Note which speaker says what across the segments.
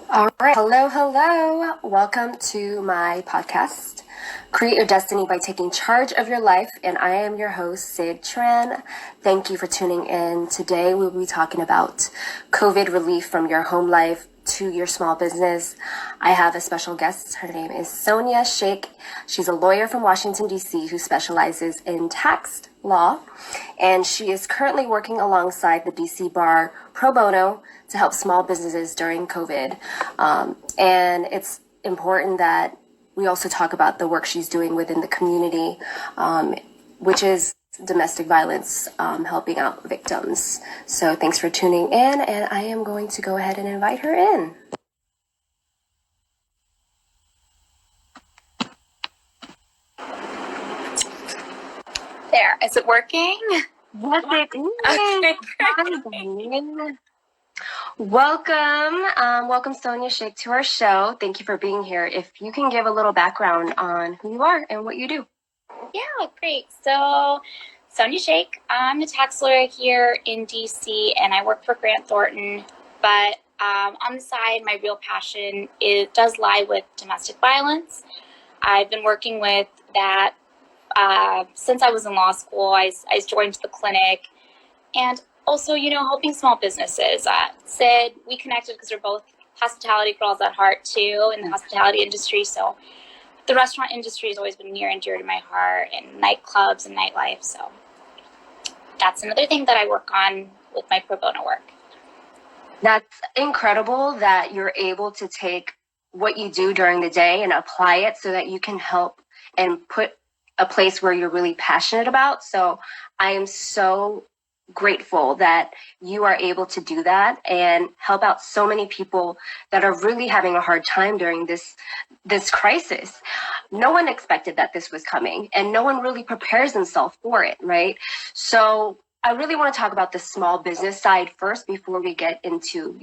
Speaker 1: All right. Hello, hello. Welcome to my podcast, Create Your Destiny by Taking Charge of Your Life. And I am your host, Sid Tran. Thank you for tuning in. Today, we'll be talking about COVID relief from your home life to your small business. I have a special guest. Her name is Sonia Shaikh. She's a lawyer from Washington, D.C. who specializes in tax law, and she is currently working alongside the DC Bar pro bono to help small businesses during COVID. And it's important that we also talk about the work she's doing within the community, which is domestic violence, helping out victims. So thanks for tuning in, and I am going to go ahead and invite her in.
Speaker 2: There, is it working?
Speaker 1: Yes, it is.
Speaker 2: Okay.
Speaker 1: Welcome, Sonia Shaikh, to our show. Thank you for being here. If you can give a little background on who you are and what you do.
Speaker 2: Yeah, great. So, Sonia Shaikh, I'm a tax lawyer here in DC, and I work for Grant Thornton. But on the side, my real passion does lie with domestic violence. I've been working with that since I was in law school. I joined the clinic, and also, helping small businesses. Sid, we connected because we're both hospitality girls at heart too, in the hospitality industry. So the restaurant industry has always been near and dear to my heart, and nightclubs and nightlife. So that's another thing that I work on with my pro bono work.
Speaker 1: That's incredible that you're able to take what you do during the day and apply it so that you can help and put a place where you're really passionate about. So I am so grateful that you are able to do that and help out so many people that are really having a hard time during this crisis. No one expected that this was coming, and no one really prepares themselves for it, right? So I really want to talk about the small business side first before we get into,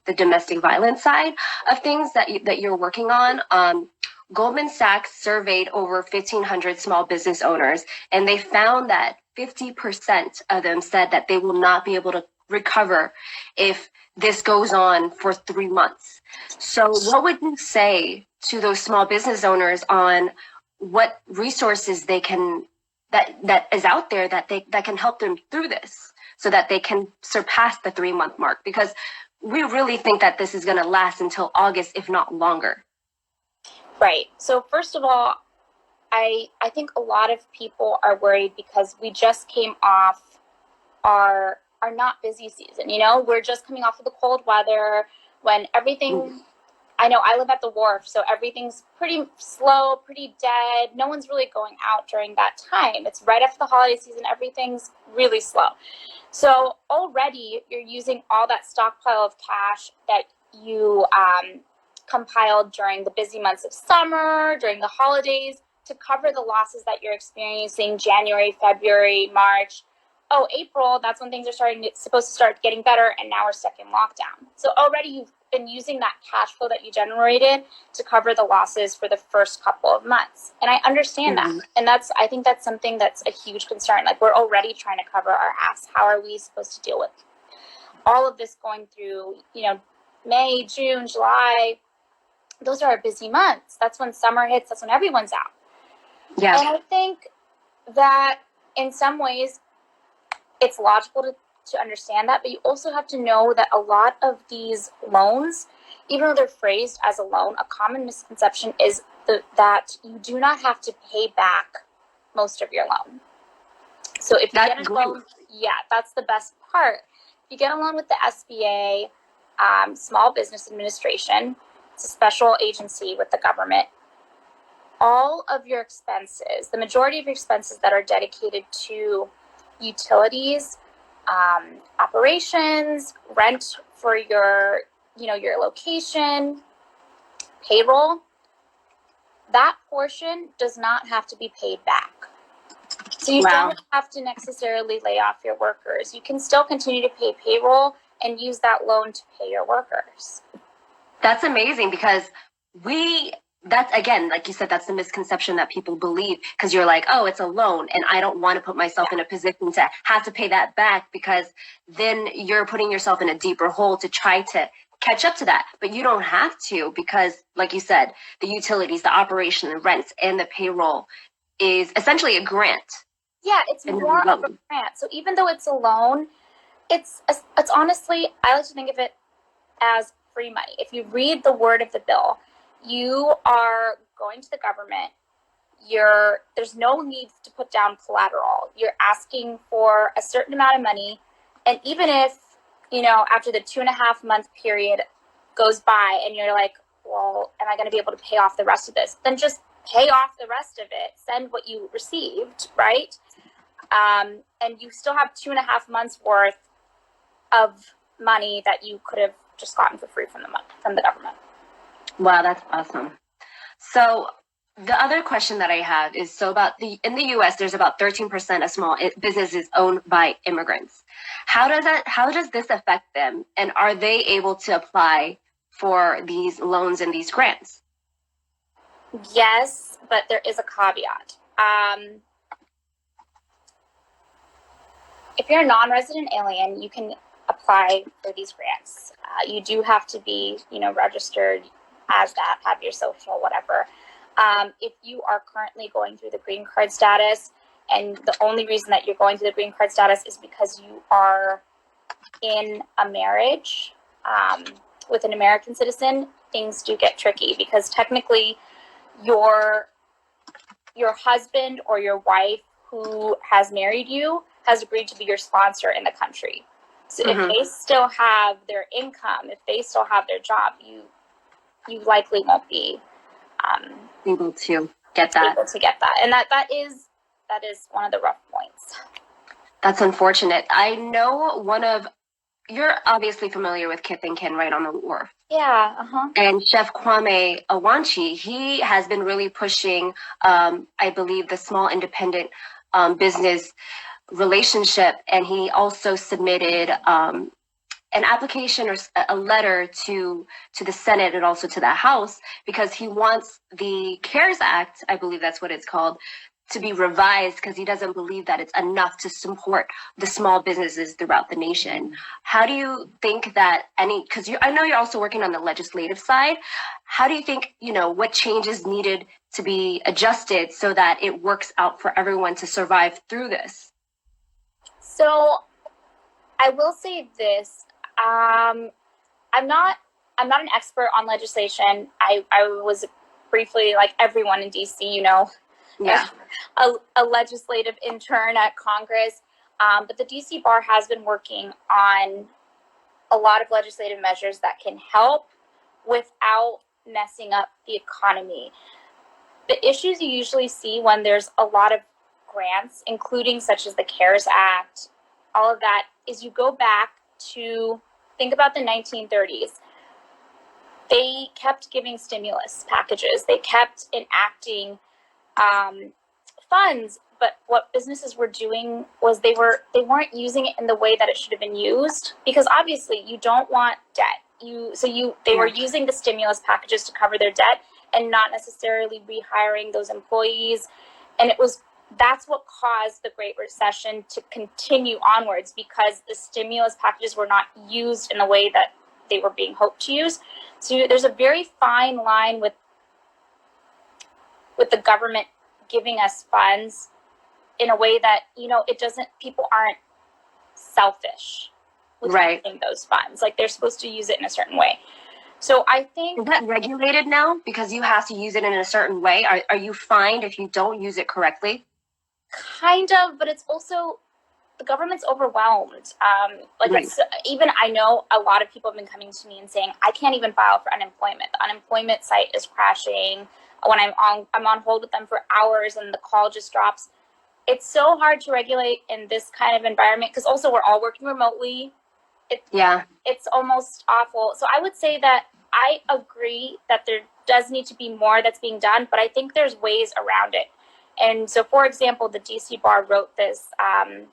Speaker 1: the domestic violence side of things that you're working on. Goldman Sachs surveyed over 1,500 small business owners, and they found that 50% of them said that they will not be able to recover if this goes on for 3 months. So what would you say to those small business owners on what resources they can that is out there that can help them through this so that they can surpass the 3-month mark? Because we really think that this is going to last until August, if not longer.
Speaker 2: Right. So first of all, I think a lot of people are worried because we just came off our not busy season. We're just coming off of the cold weather when everything. I know I live at the wharf, so everything's pretty slow, pretty dead. No one's really going out during that time. It's right after the holiday season. Everything's really slow. So already you're using all that stockpile of cash that you compiled during the busy months of summer, during the holidays, to cover the losses that you're experiencing January, February, March. Oh, April, that's when things are supposed to start getting better, and now we're stuck in lockdown. So already you've been using that cash flow that you generated to cover the losses for the first couple of months. And I understand that. And I think that's something that's a huge concern. Like, we're already trying to cover our ass. How are we supposed to deal with all of this going through, May, June, July? Those are our busy months. That's when summer hits. That's when everyone's out.
Speaker 1: Yeah.
Speaker 2: And I think that in some ways it's logical to understand that, but you also have to know that a lot of these loans, even though they're phrased as a loan, a common misconception is that you do not have to pay back most of your loan. So if you get a loan, that's the best part. If you get a loan with the SBA, Small Business Administration, it's a special agency with the government, all of your expenses, the majority of your expenses that are dedicated to utilities, operations, rent for your location, payroll, that portion does not have to be paid back. So you don't have to necessarily lay off your workers. You can still continue to pay payroll and use that loan to pay your workers.
Speaker 1: That's amazing, because that's, again, like you said, that's the misconception that people believe, because you're like, oh, it's a loan, and I don't want to put myself in a position to have to pay that back, because then you're putting yourself in a deeper hole to try to catch up to that. But you don't have to, because like you said, the utilities, the operation, the rents, and the payroll is essentially a grant.
Speaker 2: Yeah, it's more of a grant. So even though it's a loan, it's honestly, I like to think of it as free money. If you read the word of the bill, you are going to the government. There's no need to put down collateral. You're asking for a certain amount of money, and even if, after the 2.5 month period goes by and you're like, well, am I going to be able to pay off the rest of this? Then just pay off the rest of it. Send what you received, right? And you still have 2.5 months worth of money that you could have just gotten for free from the government.
Speaker 1: Wow, that's awesome. So the other question that I have is, in the US, there's about 13% of small businesses owned by immigrants. How does this affect them? And are they able to apply for these loans and these grants?
Speaker 2: Yes, but there is a caveat. If you're a non-resident alien, you can apply for these grants. You do have to be, registered as that, have your social, whatever. If you are currently going through the green card status, and the only reason that you're going through the green card status is because you are in a marriage with an American citizen, things do get tricky, because technically your husband or your wife who has married you has agreed to be your sponsor in the country. So if they still have their income, if they still have their job, you likely won't be
Speaker 1: able to get that.
Speaker 2: And that is one of the rough points.
Speaker 1: That's unfortunate. I know you're obviously familiar with Kith and Kin, right, on the wharf.
Speaker 2: Yeah.
Speaker 1: And Chef Kwame Awanchi, he has been really pushing, I believe, the small independent business relationship. And he also submitted an application or a letter to the Senate and also to the House, because he wants the CARES Act, I believe that's what it's called, to be revised, because he doesn't believe that it's enough to support the small businesses throughout the nation. How do you think that because I know you're also working on the legislative side, how do you think, what changes needed to be adjusted so that it works out for everyone to survive through this?
Speaker 2: So I will say this. I'm not an expert on legislation. I was briefly, like everyone in DC,
Speaker 1: Yeah.
Speaker 2: a legislative intern at Congress. But the DC Bar has been working on a lot of legislative measures that can help without messing up the economy. The issues you usually see when there's a lot of grants, including such as the CARES Act, all of that, is you go back to think about the 1930s. They kept giving stimulus packages. They kept enacting funds, but what businesses were doing was they weren't using it in the way that it should have been used, because obviously you don't want debt. They were using the stimulus packages to cover their debt and not necessarily rehiring those employees, and that's what caused the Great Recession to continue onwards, because the stimulus packages were not used in the way that they were being hoped to use. So there's a very fine line with the government giving us funds in a way that, people aren't selfish with using those funds. Like, they're supposed to use it in a certain way. So I think...
Speaker 1: Is that regulated now? Because you have to use it in a certain way? Are you fined if you don't use it correctly?
Speaker 2: Kind of, but it's also... the government's overwhelmed. It's even, I know a lot of people have been coming to me and saying, I can't even file for unemployment. The unemployment site is crashing. When I'm on hold with them for hours and the call just drops. It's so hard to regulate in this kind of environment, because also we're all working remotely. It's almost awful. So I would say that I agree that there does need to be more that's being done, but I think there's ways around it. And so, for example, the DC Bar wrote this. I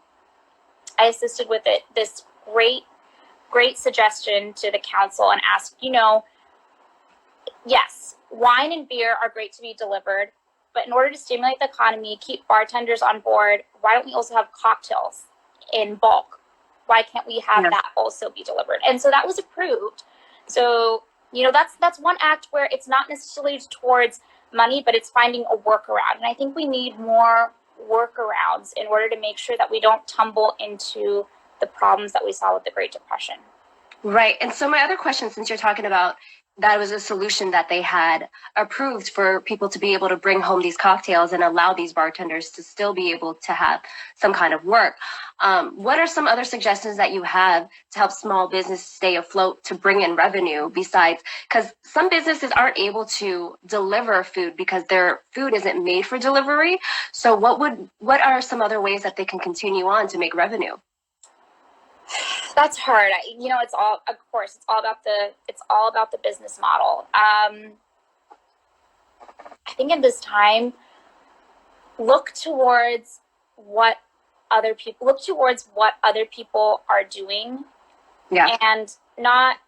Speaker 2: assisted with it, this great suggestion to the council, and asked, yes, wine and beer are great to be delivered, but in order to stimulate the economy, keep bartenders on board, why don't we also have cocktails in bulk? Why can't we have that also be delivered? And so that was approved. So, that's one act where it's not necessarily towards money, but it's finding a workaround. And I think we need more workarounds in order to make sure that we don't tumble into the problems that we saw with the Great Depression.
Speaker 1: Right. And so my other question, since you're talking about that was a solution that they had approved for people to be able to bring home these cocktails and allow these bartenders to still be able to have some kind of work. What are some other suggestions that you have to help small business stay afloat to bring in revenue besides, because some businesses aren't able to deliver food because their food isn't made for delivery. So what are some other ways that they can continue on to make revenue?
Speaker 2: That's hard. It's all, of course, it's all about the business model. I think in this time, look towards what other people are doing.
Speaker 1: Yeah.
Speaker 2: And not,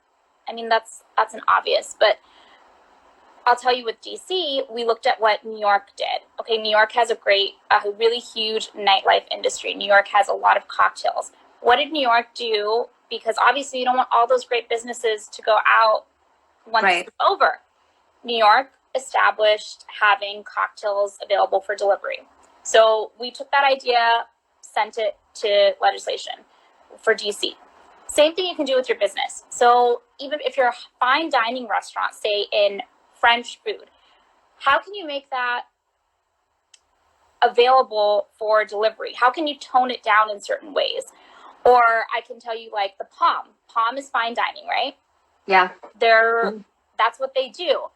Speaker 2: that's an obvious, but I'll tell you with DC, we looked at what New York did. Okay, New York has a really huge nightlife industry. New York has a lot of cocktails. What did New York do? Because obviously you don't want all those great businesses to go out once
Speaker 1: Right.
Speaker 2: it's over. New York established having cocktails available for delivery. So we took that idea, sent it to legislation for DC. Same thing you can do with your business. So even if you're a fine dining restaurant, say in French food, how can you make that available for delivery? How can you tone it down in certain ways? Or I can tell you, like the Palm. Palm is fine dining, right?
Speaker 1: Yeah.
Speaker 2: That's what they do.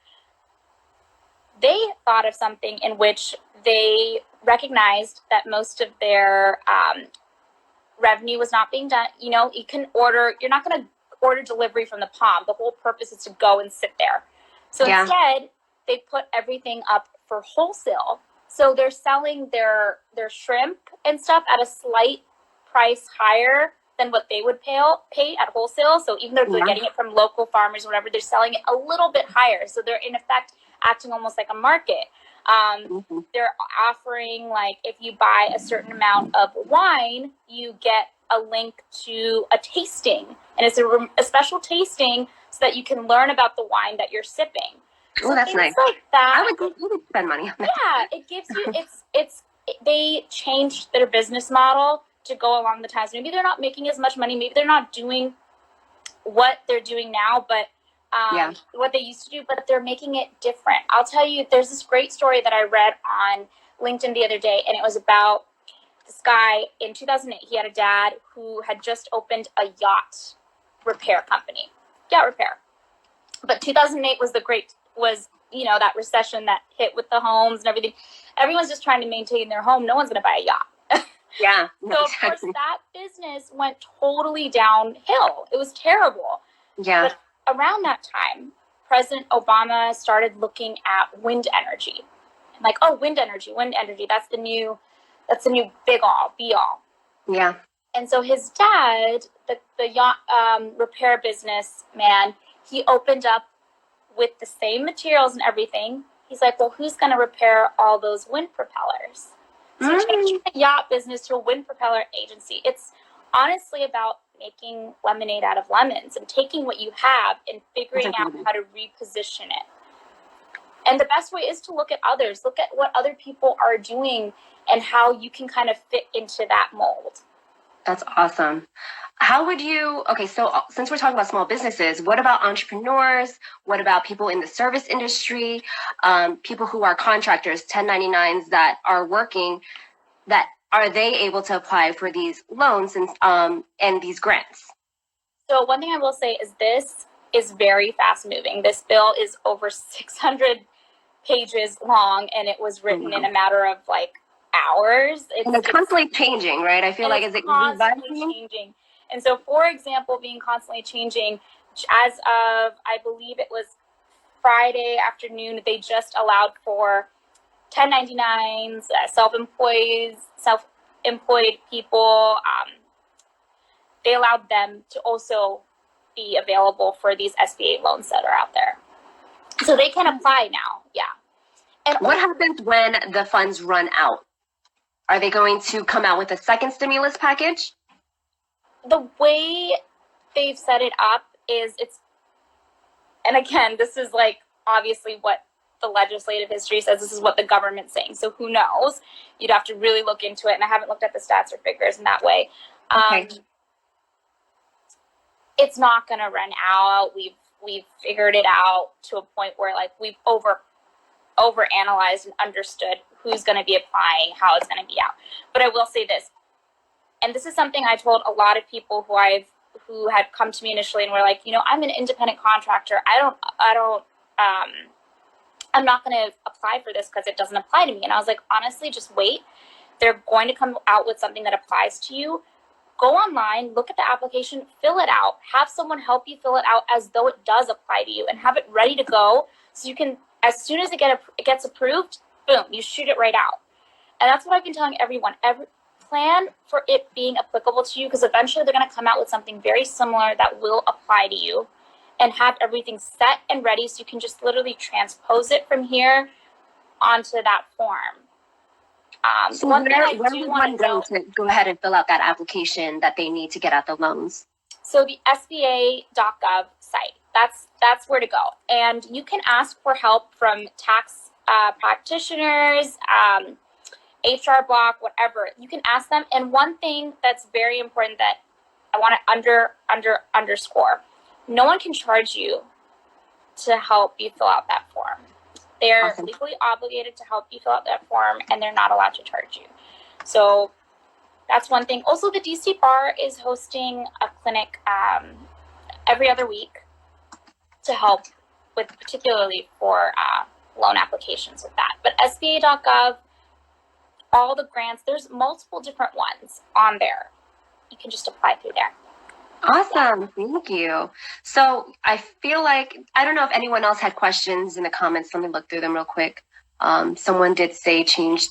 Speaker 2: They thought of something in which they recognized that most of their revenue was not being done. You're not going to order delivery from the Palm. The whole purpose is to go and sit there. So instead, they put everything up for wholesale. So they're selling their shrimp and stuff at a slight price higher than what they would pay at wholesale. So even though they're getting it from local farmers or whatever, they're selling it a little bit higher. So they're in effect acting almost like a market. They're offering, like, if you buy a certain amount of wine, you get a link to a tasting, and it's a special tasting so that you can learn about the wine that you're sipping.
Speaker 1: Oh, that's nice.
Speaker 2: Like that.
Speaker 1: I would spend money on that.
Speaker 2: Yeah, it gives you. They changed their business model to go along the times. Maybe they're not making as much money. Maybe they're not doing what they're doing now, but what they used to do, but they're making it different. I'll tell you, there's this great story that I read on LinkedIn the other day, and it was about this guy in 2008. He had a dad who had just opened a yacht repair company, yacht repair. But 2008 was that recession that hit with the homes and everything. Everyone's just trying to maintain their home. No one's going to buy a yacht.
Speaker 1: Yeah.
Speaker 2: So of course that business went totally downhill. It was terrible.
Speaker 1: Yeah.
Speaker 2: But around that time, President Obama started looking at wind energy. And like, oh, wind energy, that's the new be all.
Speaker 1: Yeah.
Speaker 2: And so his dad, the yacht repair business man, he opened up with the same materials and everything. He's like, well, who's going to repair all those wind propellers? So changing the yacht business to a wind propeller agency. It's honestly about making lemonade out of lemons and taking what you have and figuring out how to reposition it. And the best way is to look at others, look at what other people are doing and how you can kind of fit into that mold.
Speaker 1: That's awesome. So since we're talking about small businesses, what about entrepreneurs? What about people in the service industry? People who are contractors, 1099s that are working, are they able to apply for these loans and these grants?
Speaker 2: So one thing I will say is this is very fast moving. This bill is over 600 pages long, and it was written in a matter of like hours.
Speaker 1: It's constantly changing, right? I feel like is it
Speaker 2: constantly changing? And so, for example, being constantly changing, as of I believe it was Friday afternoon, they just allowed for 1099s, self-employed people. They allowed them to also be available for these SBA loans that are out there, so they can apply now. Yeah.
Speaker 1: And what happens when the funds run out? Are they going to come out with a second stimulus package?
Speaker 2: The way they've set it up is and again, this is like obviously what the legislative history says. This is what the government's saying. So who knows? You'd have to really look into it. And I haven't looked at the stats or figures in that way.
Speaker 1: Okay.
Speaker 2: It's not going to run out. We've figured it out to a point where like we've overanalyzed and understood who's going to be applying, how it's going to be out. But I will say this, and this is something I told a lot of people who had come to me initially and were like, you know, I'm an independent contractor. I'm not going to apply for this because it doesn't apply to me. And I was like, honestly, just wait. They're going to come out with something that applies to you. Go online, look at the application, fill it out, have someone help you fill it out as though it does apply to you, and have it ready to go so you can, as soon as it gets approved, boom, you shoot it right out. And that's what I've been telling everyone. Plan for it being applicable to you, because eventually they're going to come out with something very similar that will apply to you, and have everything set and ready so you can just literally transpose it from here onto that form.
Speaker 1: So where would one go to go ahead and fill out that application that they need to get out the loans?
Speaker 2: So the SBA.gov site, that's where to go. And you can ask for help from tax practitioners, HR block, whatever. You can ask them. And one thing that's very important that I want to underscore, no one can charge you to help you fill out that form. They're
Speaker 1: Awesome.
Speaker 2: legally obligated to help you fill out that form, and they're not allowed to charge you. So that's one thing. Also, the DC Bar is hosting a clinic every other week to help with, particularly for loan applications with that. But SBA.gov, all the grants, there's multiple different ones on there. You can just apply through there.
Speaker 1: Awesome. Thank you. So I feel like, I don't know if anyone else had questions in the comments. Let me look through them real quick. Someone did say change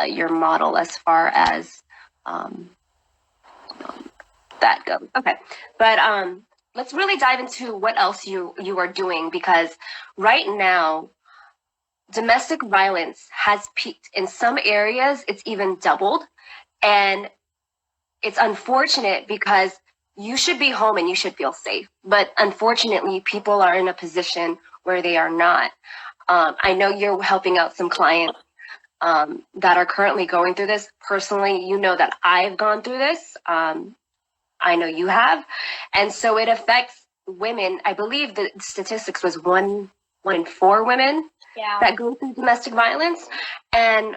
Speaker 1: your model as far as that goes. Okay. But let's really dive into what else you are doing, because right now, domestic violence has peaked. In some areas, it's even doubled. And it's unfortunate because you should be home and you should feel safe. But unfortunately, people are in a position where they are not. I know you're helping out some clients that are currently going through this. Personally, you know that I've gone through this. I know you have. And so it affects women. I believe the statistics was one in 4 women that go through domestic violence. And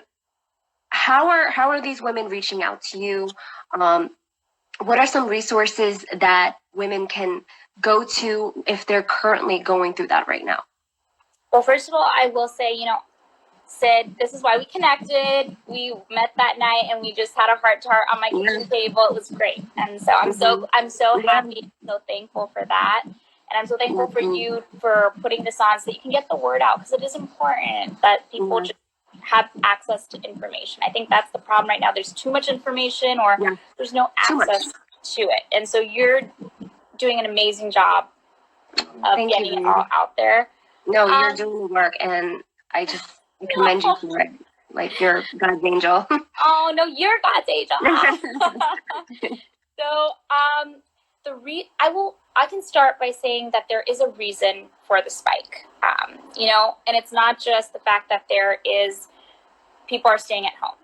Speaker 1: how are these women reaching out to you? What are some resources that women can go to if they're currently going through that right now?
Speaker 2: Well, first of all, I will say, you know, Sid, this is why we connected. We met that night and we just had a heart to heart on my kitchen table. It was great. And so I'm so happy, so thankful for that. And I'm so thankful for you for putting this on so that you can get the word out, because it is important that people just have access to information. I think that's the problem right now. There's too much information, or there's no access to it. And so you're doing an amazing job of getting it all out there.
Speaker 1: No, you're doing the work, and I commend you for it. Like, you're God's angel.
Speaker 2: Oh no, you're God's angel. So I can start by saying that there is a reason for the spike. You know, and it's not just the fact that people are staying at home.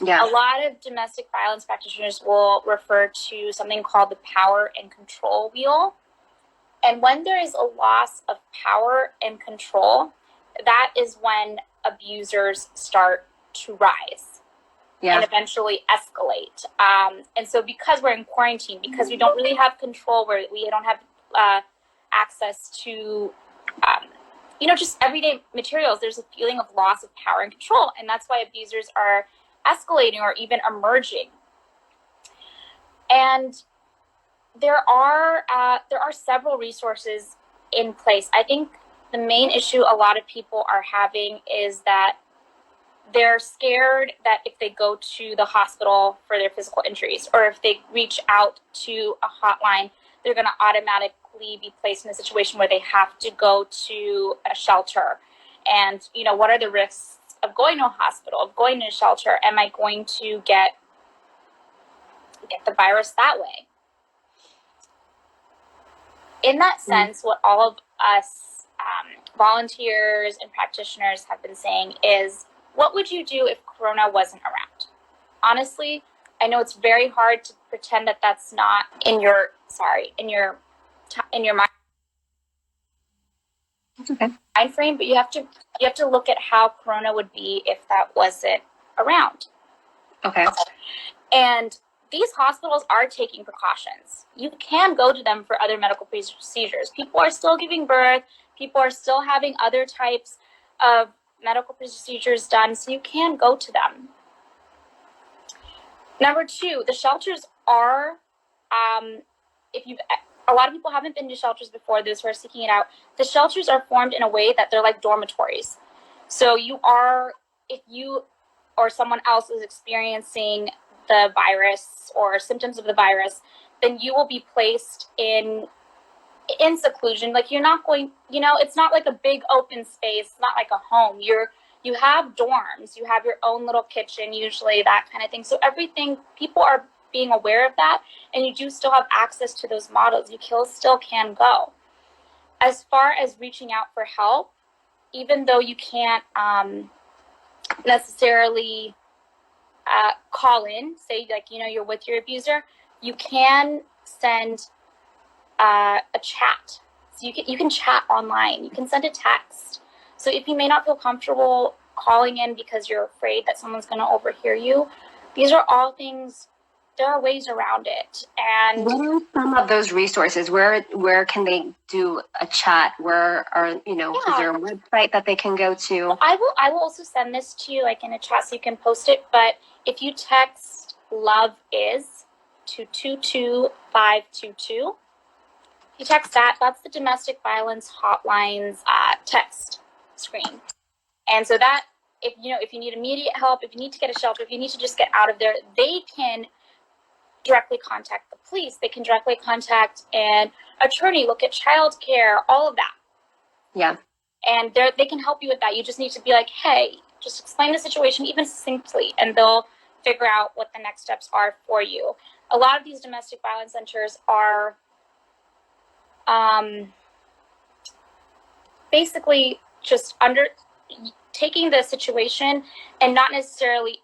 Speaker 2: Yeah. A lot of domestic violence practitioners will refer to something called the power and control wheel. And when there is a loss of power and control, that is when abusers start to rise and eventually escalate. And so because we're in quarantine, because we don't really have control, where we don't have access to, you know, just everyday materials, there's a feeling of loss of power and control. And that's why abusers are escalating or even emerging. And there are several resources in place. I think the main issue a lot of people are having is that they're scared that if they go to the hospital for their physical injuries, or if they reach out to a hotline, they're going to automatically be placed in a situation where they have to go to a shelter. And, you know, what are the risks of going to a hospital, of going to a shelter? Am I going to get the virus that way? In that sense, what all of us volunteers and practitioners have been saying is, what would you do if Corona wasn't around? Honestly, I know it's very hard to pretend that that's not in your mind.
Speaker 1: That's okay.
Speaker 2: Mind frame, but you have to look at how Corona would be if that wasn't around.
Speaker 1: Okay.
Speaker 2: And these hospitals are taking precautions. You can go to them for other medical procedures. People are still giving birth. People are still having other types of medical procedures done, so you can go to them. Number two, the shelters are, a lot of people haven't been to shelters before, those who are seeking it out. The shelters are formed in a way that they're like dormitories. So if you or someone else is experiencing the virus or symptoms of the virus, then you will be placed in seclusion. Like, you're not going, it's not like a big open space, it's not like a home. You have dorms, you have your own little kitchen, usually, that kind of thing. So everything, people are being aware of that, and you do still have access to those models. You still can go. As far as reaching out for help, even though you can't necessarily call in, say, like, you're with your abuser, you can send a chat. So you can chat online. You can send a text. So if you may not feel comfortable calling in because you're afraid that someone's going to overhear you, these are all things. There are ways around it. And
Speaker 1: what are some of those resources? Where can they do a chat? Where are, is there a website that they can go to?
Speaker 2: I will also send this to you, like, in a chat, so you can post it. But if you text "love is" to 22522, you text that. That's the domestic violence hotline's text screen. And so that, if you need immediate help, if you need to get a shelter, if you need to just get out of there, they can directly contact the police. They can directly contact an attorney, look at childcare, all of that.
Speaker 1: Yeah.
Speaker 2: And they can help you with that. You just need to be like, hey, just explain the situation, even succinctly, and they'll figure out what the next steps are for you. A lot of these domestic violence centers are basically just taking the situation and not necessarily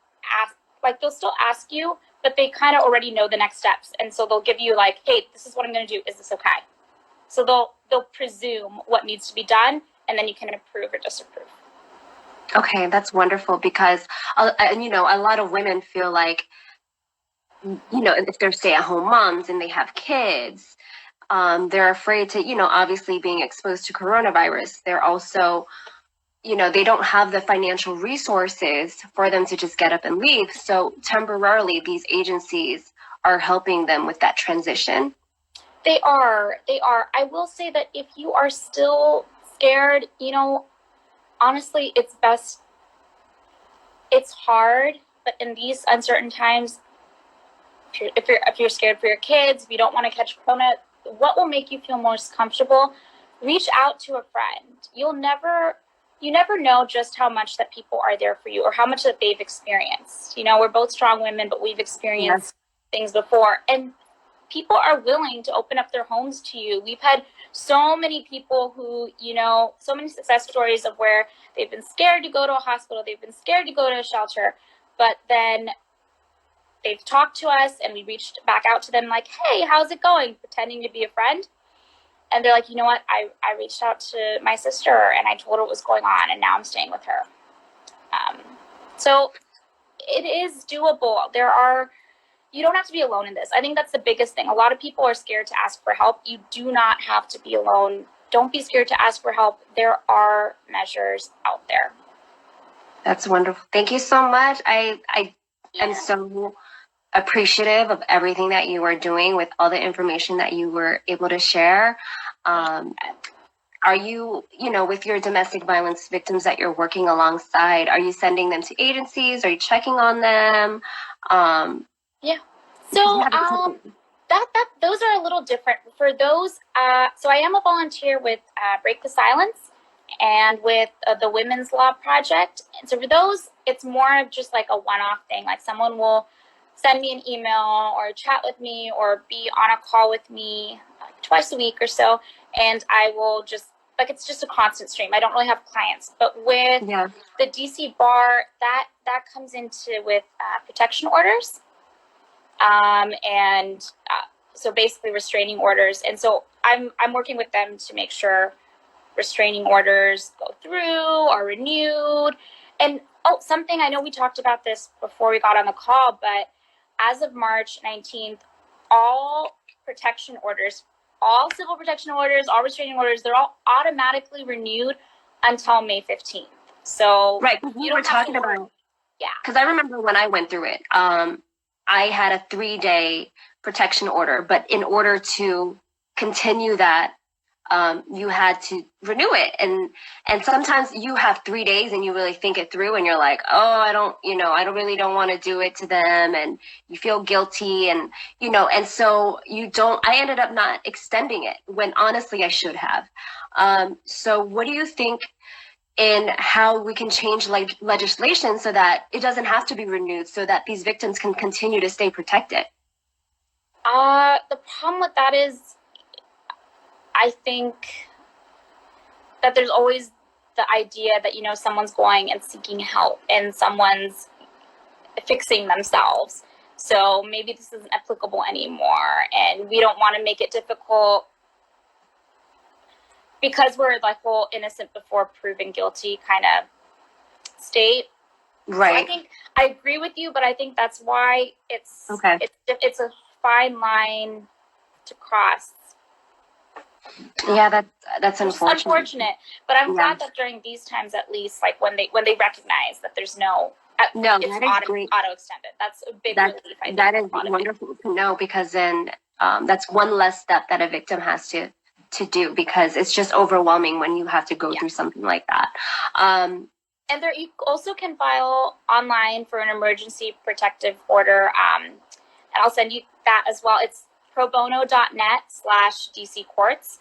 Speaker 2: they'll still ask you, but they kind of already know the next steps. And so they'll give you, like, hey, this is what I'm going to do. Is this okay? So they'll presume what needs to be done, and then you can approve or disapprove.
Speaker 1: Okay, that's wonderful, because, a lot of women feel like, if they're stay-at-home moms and they have kids, they're afraid to, obviously being exposed to coronavirus. They're also, they don't have the financial resources for them to just get up and leave. So temporarily, these agencies are helping them with that transition.
Speaker 2: They are. I will say that if you are still scared, honestly, it's best. It's hard, but in these uncertain times, if you're scared for your kids, if you don't want to catch corona, what will make you feel most comfortable? Reach out to a friend. You never know just how much that people are there for you, or how much that they've experienced. We're both strong women, but we've experienced things before, and people are willing to open up their homes to you. We've had so many people who, so many success stories of where they've been scared to go to a hospital, they've been scared to go to a shelter, but then they've talked to us and we reached back out to them like, hey, how's it going? Pretending to be a friend. And they're like, you know what? I reached out to my sister and I told her what was going on, and now I'm staying with her. So it is doable. You don't have to be alone in this. I think that's the biggest thing. A lot of people are scared to ask for help. You do not have to be alone. Don't be scared to ask for help. There are measures out there.
Speaker 1: That's wonderful. Thank you so much. I am so appreciative of everything that you are doing, with all the information that you were able to share. Are you, with your domestic violence victims that you're working alongside, are you sending them to agencies? Are you checking on them?
Speaker 2: Yeah. So those are a little different. For those, so I am a volunteer with Break the Silence and with the Women's Law Project. And so for those, it's more of just like a one-off thing. Like, someone will send me an email or chat with me or be on a call with me like twice a week or so, and I will just like it's just a constant stream. I don't really have clients, but with
Speaker 1: Yeah.
Speaker 2: the DC bar, that comes into with protection orders, and so basically restraining orders. And so I'm working with them to make sure restraining orders go through, are renewed. And something, I know we talked about this before we got on the call, but as of March 19th, all protection orders, all civil protection orders, all restraining orders, they're all automatically renewed until May 15th. So
Speaker 1: Right, because we were talking about,
Speaker 2: yeah.
Speaker 1: Because I remember when I went through it, I had a 3-day protection order, but in order to continue that, you had to renew it. And sometimes you have 3 days and you really think it through and you're like, oh, I don't want to do it to them. And you feel guilty and, and so I ended up not extending it when honestly I should have. So what do you think in how we can change legislation so that it doesn't have to be renewed so that these victims can continue to stay protected?
Speaker 2: The problem with that is, I think that there's always the idea that, someone's going and seeking help and someone's fixing themselves. So maybe this isn't applicable anymore. And we don't want to make it difficult because we're like whole innocent before proven guilty kind of state.
Speaker 1: Right.
Speaker 2: So I think I agree with you, but I think that's why it's a fine line to cross.
Speaker 1: Yeah, that's unfortunate.
Speaker 2: But I'm glad that during these times, at least, like when they recognize that there's it's
Speaker 1: that is great.
Speaker 2: Auto extended. That's a big relief. I think
Speaker 1: that is wonderful to know, because then that's one less step that a victim has to do, because it's just overwhelming when you have to go through something like that.
Speaker 2: And you also can file online for an emergency protective order. And I'll send you that as well. It's probono.net/DC courts.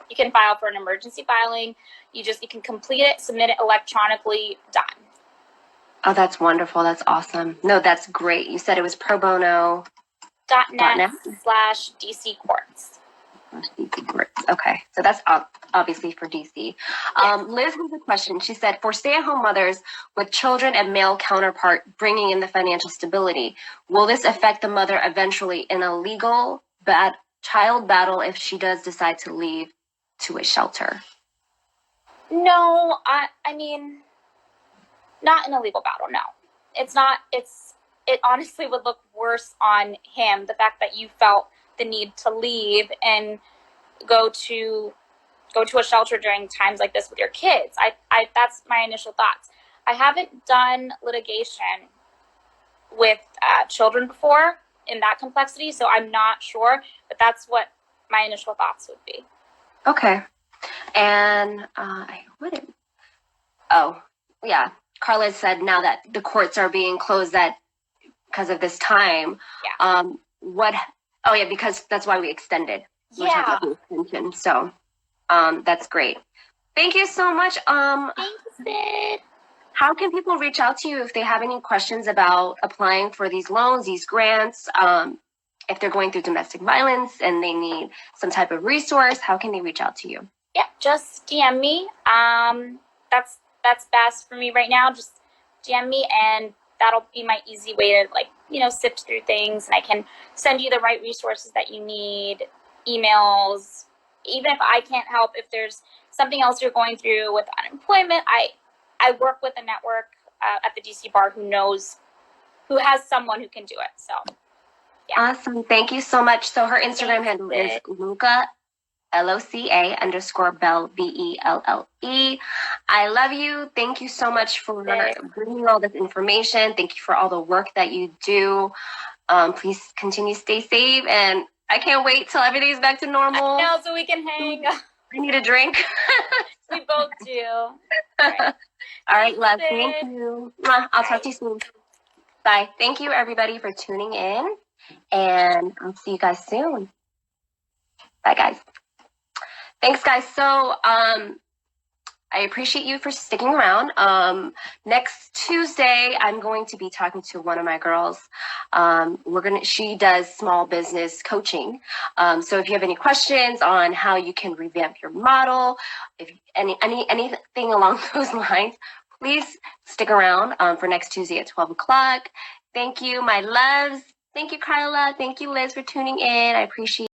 Speaker 2: You can file for an emergency filing. You can complete it, submit it electronically, done.
Speaker 1: Oh, that's wonderful. That's awesome. No, that's great. You said it was
Speaker 2: probono.net/DC courts.
Speaker 1: DC courts. Okay, so that's obviously for DC. Liz has a question. She said, for stay-at-home mothers with children and male counterpart bringing in the financial stability, will this affect the mother eventually in a legal child battle if she does decide to leave to a shelter?
Speaker 2: No, I mean, not in a legal battle. No, it's not. It honestly would look worse on him. The fact that you felt the need to leave and go to a shelter during times like this with your kids. That's my initial thoughts. I haven't done litigation with children before in that complexity, so I'm not sure, but that's what my initial thoughts would be.
Speaker 1: Okay. And Carla said now that the courts are being closed because of this time.
Speaker 2: Yeah.
Speaker 1: Because that's why we extended.
Speaker 2: Yeah.
Speaker 1: Extension. So that's great. Thank you so much.
Speaker 2: Thanks, Sid.
Speaker 1: How can people reach out to you if they have any questions about applying for these loans, these grants? If they're going through domestic violence and they need some type of resource, how can they reach out to you?
Speaker 2: Yeah, just DM me. That's best for me right now. Just DM me, and that'll be my easy way to sift through things, and I can send you the right resources that you need, emails. Even if I can't help, if there's something else you're going through with unemployment, I work with a network at the DC bar who has someone who can do it. So, yeah.
Speaker 1: Awesome. Thank you so much. So her Instagram handle is Luca, LOCA_Bell, BELLE. I love you. Thank you so much for bringing all this information. Thank you for all the work that you do. Please continue to stay safe, and I can't wait till everything's back to normal.
Speaker 2: I know, so we can hang.
Speaker 1: I need a drink.
Speaker 2: We both do. All
Speaker 1: right, love. Thank you. I'll talk to you soon. Bye. Thank you, everybody, for tuning in, and I'll see you guys soon. Bye, guys. Thanks, guys. So, I I appreciate you for sticking around. Next Tuesday, I'm going to be talking to one of my girls. She does small business coaching. So if you have any questions on how you can revamp your model, if anything along those lines, please stick around for next Tuesday at 12 o'clock. Thank you, my loves. Thank you, Carla. Thank you, Liz, for tuning in. I appreciate